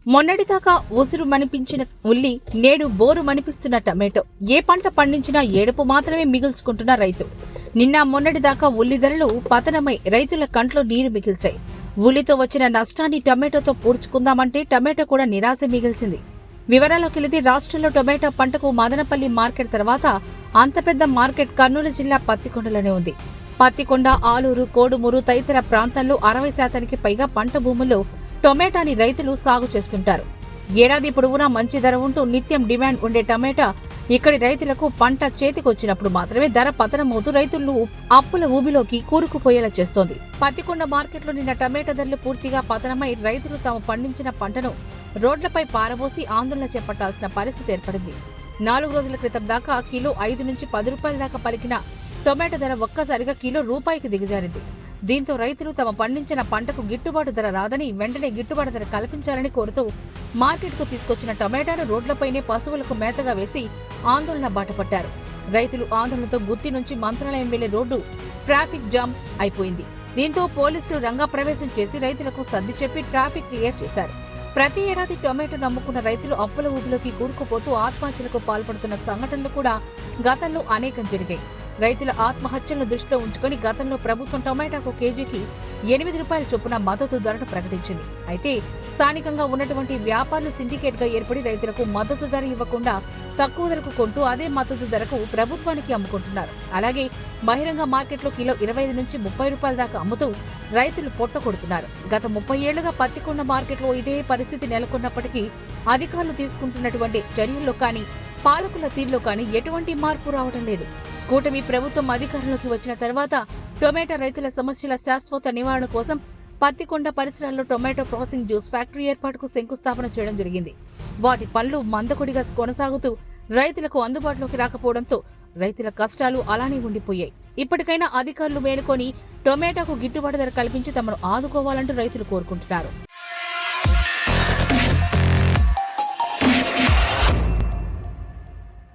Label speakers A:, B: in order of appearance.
A: మొన్నటిదాకా ఉసురు మనిపించిన ఉల్లి నేడు బోరు మనిపిస్తున్న టమాటో. ఏ పంట పండించినా ఏడుపు మాత్రమే మిగుల్చుకుంటున్న రైతు. నిన్న మొన్నటిదాకా ఉల్లి ధరలు పతనమై రైతుల కంట్లో నీరు మిగిల్చాయి. ఉల్లితో వచ్చిన నష్టాన్ని టమాటోతో పూడ్చుకుందామంటే టమాటో కూడా నిరాశ మిగిల్చింది. వివరాల్లోకి వెళితే రాష్ట్రంలో టొమాటో పంటకు మదనపల్లి మార్కెట్ తర్వాత అంత పెద్ద మార్కెట్ కర్నూలు జిల్లా పత్తికొండలోనే ఉంది. పత్తికొండ, ఆలూరు, కోడుమూరు తదితర ప్రాంతాల్లో 60% పైగా పంట భూముల్లో టొమాటోని రైతులు సాగు చేస్తుంటారు. ఏడాది పొడవునా మంచి ధర ఉంటూ నిత్యం డిమాండ్ ఉండే టమాటా ఇక్కడి రైతులకు పంట చేతికొచ్చినప్పుడు మాత్రమే ధర పతనమవుతూ రైతులను అప్పుల ఊబిలోకి కూరుకుపోయేలా చేస్తోంది. పత్తికొండ మార్కెట్లో నిన్న టమాటా ధరలు పూర్తిగా పతనమై రైతులు తాము పండించిన పంటను రోడ్లపై పారబోసి ఆందోళన చేపట్టాల్సిన పరిస్థితి ఏర్పడింది. 4 రోజుల క్రితం దాకా కిలో 5 నుంచి 10 రూపాయల దాకా పలికిన టొమాటో ధర ఒక్కసారిగా కిలో రూపాయికి దిగజారింది. దీంతో రైతులు తమ పండించిన పంటకు గిట్టుబాటు ధర రాదని వెంటనే గిట్టుబాటు ధర కల్పించాలని కోరుతూ మార్కెట్కు తీసుకొచ్చిన టొమాటోను రోడ్లపైనే పశువులకు మేతగా వేసి ఆందోళన బాటపట్టారు. రైతులు ఆందోళనతో గుత్తి నుంచి మంత్రాలయం వెళ్లే రోడ్డు ట్రాఫిక్ జామ్ అయిపోయింది. దీంతో పోలీసులు రంగప్రవేశం చేసి రైతులకు సర్ది చెప్పి ట్రాఫిక్ క్లియర్ చేశారు. ప్రతి ఏడాది టొమాటో నమ్ముకున్న రైతులు అప్పుల ఊబిలోకి కూరుకుపోతూ ఆత్మహత్యలకు పాల్పడుతున్న సంఘటనలు కూడా గతంలో అనేకం జరిగాయి. రైతుల ఆత్మహత్యలను దృష్టిలో ఉంచుకుని గతంలో ప్రభుత్వం టొమాటోకు కేజీకి 8 రూపాయల చొప్పున మద్దతు ధరను ప్రకటించింది. అయితే స్థానికంగా ఉన్నటువంటి వ్యాపారులు సిండికేట్ గా ఏర్పడి రైతులకు మద్దతు ధర ఇవ్వకుండా తక్కువ ధరకు కొంటూ అదే మద్దతు ధరకు ప్రభుత్వానికి అమ్ముకుంటున్నారు. అలాగే బహిరంగ మార్కెట్లో కిలో 25 నుంచి 30 రూపాయల దాకా అమ్ముతూ రైతులు పొట్టకొడుతున్నారు. గత 30 ఏళ్లుగా పత్తికొండ మార్కెట్లో ఇదే పరిస్థితి నెలకొన్నప్పటికీ అధికారులు తీసుకుంటున్నటువంటి చర్యల్లో కానీ పాలకుల తీరులో కానీ ఎటువంటి మార్పు రావడం లేదు. కూటమి ప్రభుత్వం అధికారంలోకి వచ్చిన తర్వాత టొమాటో రైతుల సమస్యల శాశ్వత నివారణ కోసం పత్తికొండ పరిసరాల్లో టొమాటో ప్రాసెసింగ్ జ్యూస్ ఫ్యాక్టరీ ఏర్పాటుకు శంకుస్థాపన చేయడం జరిగింది. వాటి పనులు మందకొడిగా కొనసాగుతూ రైతులకు అందుబాటులోకి రాకపోవడంతో రైతుల కష్టాలు అలానే ఉండిపోయాయి. ఇప్పటికైనా అధికారులు మేలుకొని టొమాటోకు గిట్టుబాటు ధర కల్పించి తమను ఆదుకోవాలంటూ రైతులు కోరుకుంటున్నారు.